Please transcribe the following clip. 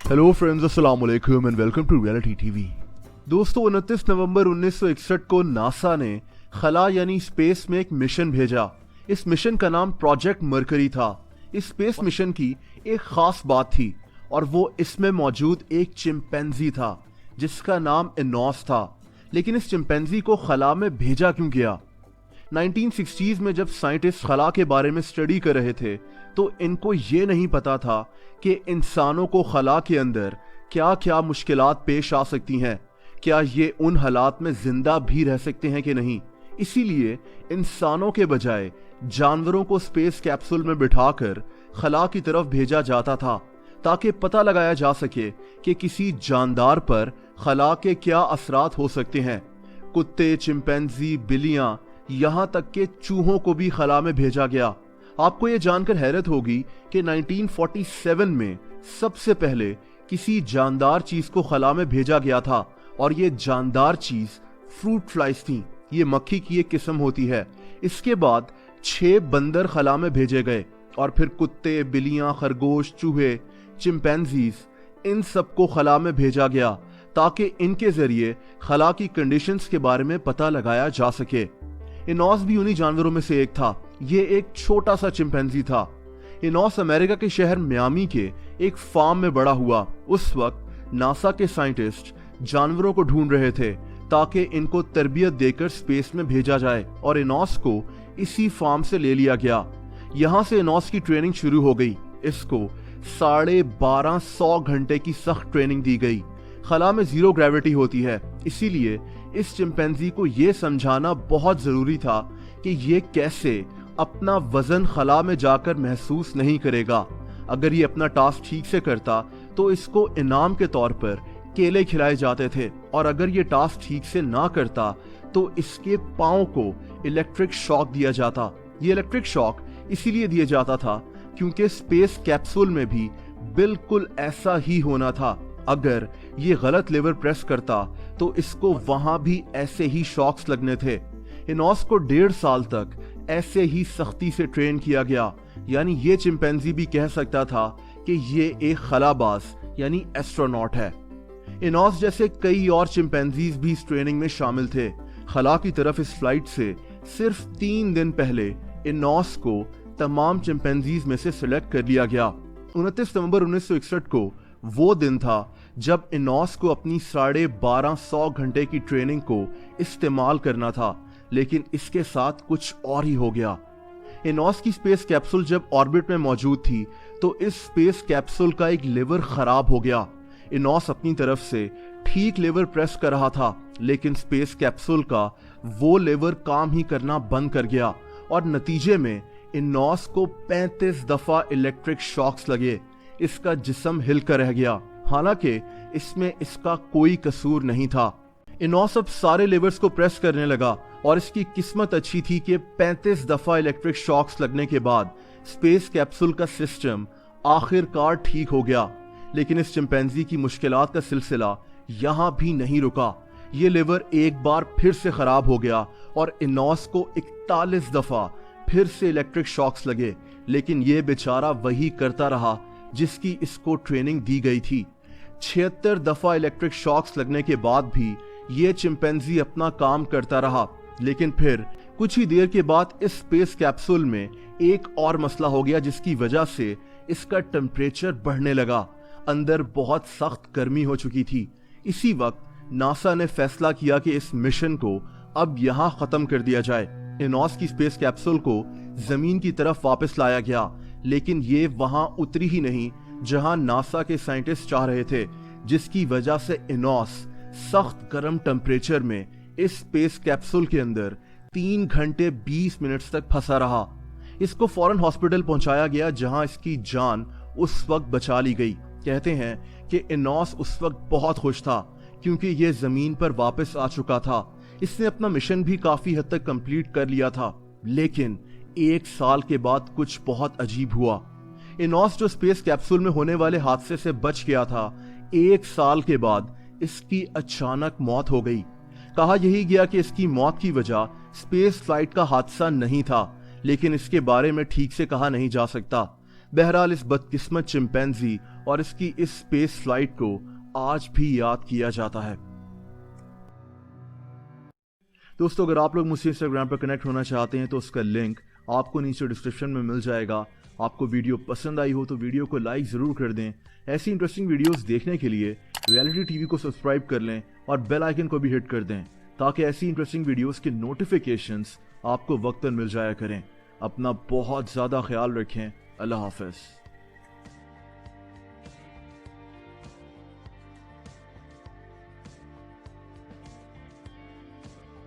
Hello friends, अस्सलाम वालेकुम and welcome to reality TV. दोस्तों, 29 नवंबर 1961 को नासा ने खला यानी स्पेस में एक मिशन भेजा। इस मिशन का नाम प्रोजेक्ट मरकरी था। इस स्पेस मिशन की एक खास बात थी और वो इसमें मौजूद एक चिंपैंजी था जिसका नाम एनोस था। लेकिन इस चिंपैंजी को खला में भेजा क्यों गया? 1960s में जब साइंटिस्ट खला के बारे में स्टडी कर रहे थे तो इनको ये नहीं पता था कि इंसानों को खला के अंदर क्या क्या मुश्किलात पेश आ सकती हैं, क्या ये उन हालात में जिंदा भी रह सकते हैं कि नहीं। इसीलिए इंसानों के बजाय जानवरों को स्पेस कैप्सूल में बिठाकर खला की तरफ भेजा जाता था ताकि पता लगाया जा सके कि किसी जानदार पर खला के क्या असरात हो सकते हैं। कुत्ते, चिंपैंजी, बिल्लियां, यहाँ तक के चूहों को भी खला में भेजा गया। आपको ये जानकर हैरत होगी कि 1947 में सबसे पहले किसी जानदार चीज को खला में भेजा गया था और ये जानदार चीज फ्रूट फ्लाइज थी। ये मक्खी की एक किस्म होती है। इसके बाद 6 बंदर खला में भेजे गए और फिर कुत्ते, बिल्लियां, खरगोश, चूहे, चिंपैंजीज, इन सबको खला में भेजा गया ताकि इनके जरिए खला की कंडीशंस के बारे में पता लगाया जा सके। एनोस भी उन्हीं जानवरों में से एक था। ये एक छोटा सा चिंपैंजी था। एनोस अमेरिका के शहर मियामी के एक फार्म में बड़ा हुआ। उस वक्त नासा के साइंटिस्ट जानवरों को ढूंढ रहे थे ताकि इनको तरबियत देकर स्पेस में भेजा जाए और एनोस को इसी फार्म से ले लिया गया। यहाँ से एनोस की ट्रेनिंग शुरू हो गई। इसको 1250 घंटे की सख्त ट्रेनिंग दी गई। खला में जीरो ग्रेविटी होती है, इसीलिए इस चिंपैंजी को यह समझाना बहुत जरूरी था कि ये कैसे अपना वजन खला में जाकर महसूस नहीं करेगा। अगर ये अपना टास्क ठीक से करता तो इसको इनाम के तौर पर केले खिलाए जाते थे और अगर ये टास्क ठीक से ना करता तो इसके पांव को इलेक्ट्रिक शॉक दिया जाता। ये इलेक्ट्रिक शॉक इसीलिए दिया जाता था क्योंकि स्पेस कैप्सूल में भी बिल्कुल ऐसा ही होना था। अगर ये गलत लेवर प्रेस करता तो इसको वहां भी ऐसे ही शॉक्स लगने थे। एनोस को 1.5 साल तक ऐसे ही सख्ती से ट्रेन किया गया। यानी ये चिंपैंजी भी कह सकता था कि ये एक खलाबाज यानी एस्ट्रोनॉट है। एनोस जैसे कई और चिंपैंजीज भी इस ट्रेनिंग में शामिल थे। खला की तरफ इस फ्लाइट से सिर्फ 3 दिन पहले एनोस को तमाम चिंपैंजीज में से सिलेक्ट कर लिया गया। 29 नवंबर 1961 को वो दिन था जब एनोस को अपनी 1250 घंटे की ट्रेनिंग को इस्तेमाल करना था, लेकिन इसके साथ कुछ और ही हो गया। एनोस की स्पेस कैप्सूल जब ऑर्बिट में मौजूद थी तो इस स्पेस कैप्सूल का एक लेवर खराब हो गया। एनोस अपनी तरफ से ठीक लेवर प्रेस कर रहा था, लेकिन स्पेस कैप्सूल का वो लेवर काम ही करना बंद कर गया और नतीजे में एनोस को 35 दफा इलेक्ट्रिक शॉक्स लगे। इसका जिस्म हिलकर रह गया, हालांकि इसमें इसका कोई कसूर नहीं था। एनोस अब सारे लेवर्स को प्रेस करने लगा और इसकी किस्मत अच्छी थी कि 35 दफा इलेक्ट्रिक शॉक्स लगने के बाद स्पेस कैप्सूल का सिस्टम आखिरकार ठीक हो गया। लेकिन इस चिंपैंजी की मुश्किलात का सिलसिला यहां भी नहीं रुका। ये लेवर एक बार फिर से खराब हो गया और एनोस को 41 दफा फिर से इलेक्ट्रिक शॉक्स लगे, लेकिन ये बेचारा वही करता रहा जिसकी इसको ट्रेनिंग दी गई थी। 76 दफा इलेक्ट्रिक शॉक्स लगने के बाद भी ये चिंपैंजी अपना काम करता रहा। लेकिन फिर कुछ ही देर के बाद इस स्पेस कैप्सूल में एक और मसला हो गया जिसकी वजह से इसका टेम्परेचर बढ़ने लगा। अंदर बहुत सख्त गर्मी हो चुकी थी। इसी वक्त नासा ने फैसला किया कि इस मिशन को अब यहां खत्म कर दिया जाए। एनोस की स्पेस कैप्सूल को जमीन की तरफ वापस लाया गया, लेकिन ये वहां उतरी ही नहीं जहां नासा के साइंटिस्ट चाह रहे थे, जिसकी वजह से एनोस सख्त गर्म टेम्परेचर में इस स्पेस कैप्सूल के अंदर 3 घंटे 20 मिनट तक फंसा रहा। इसको फौरन हॉस्पिटल पहुंचाया गया जहां इसकी जान उस वक्त बचा ली गई। कहते हैं कि एनोस उस वक्त बहुत खुश था क्योंकि ये जमीन पर वापस आ चुका था। इसने अपना मिशन भी काफी हद तक कंप्लीट कर लिया था। लेकिन 1 साल के बाद कुछ बहुत अजीब हुआ। एनोस जो स्पेस कैप्सूल में होने वाले हादसे से बच गया था, 1 साल के बाद इसकी अचानक मौत हो गई। कहा यही गया कि इसकी मौत की वजह स्पेस फ्लाइट का हादसा नहीं था, लेकिन इसके बारे में ठीक से कहा नहीं जा सकता। बहरहाल इस बदकिस्मत चिंपैंजी और इसकी इस स्पेस फ्लाइट को आज भी याद किया जाता है। दोस्तों, अगर आप लोग मुझसे इंस्टाग्राम पर कनेक्ट होना चाहते हैं तो उसका लिंक आपको नीचे डिस्क्रिप्शन में मिल जाएगा। आपको वीडियो पसंद आई हो तो वीडियो को लाइक ज़रूर कर दें। ऐसी इंटरेस्टिंग वीडियोस देखने के लिए रियलिटी टीवी को सब्सक्राइब कर लें और बेल आइकन को भी हिट कर दें ताकि ऐसी इंटरेस्टिंग वीडियोस के नोटिफिकेशंस आपको वक्तन मिल जाया करें। अपना बहुत ज़्यादा ख्याल रखें। अल्लाह हाफ़िज़।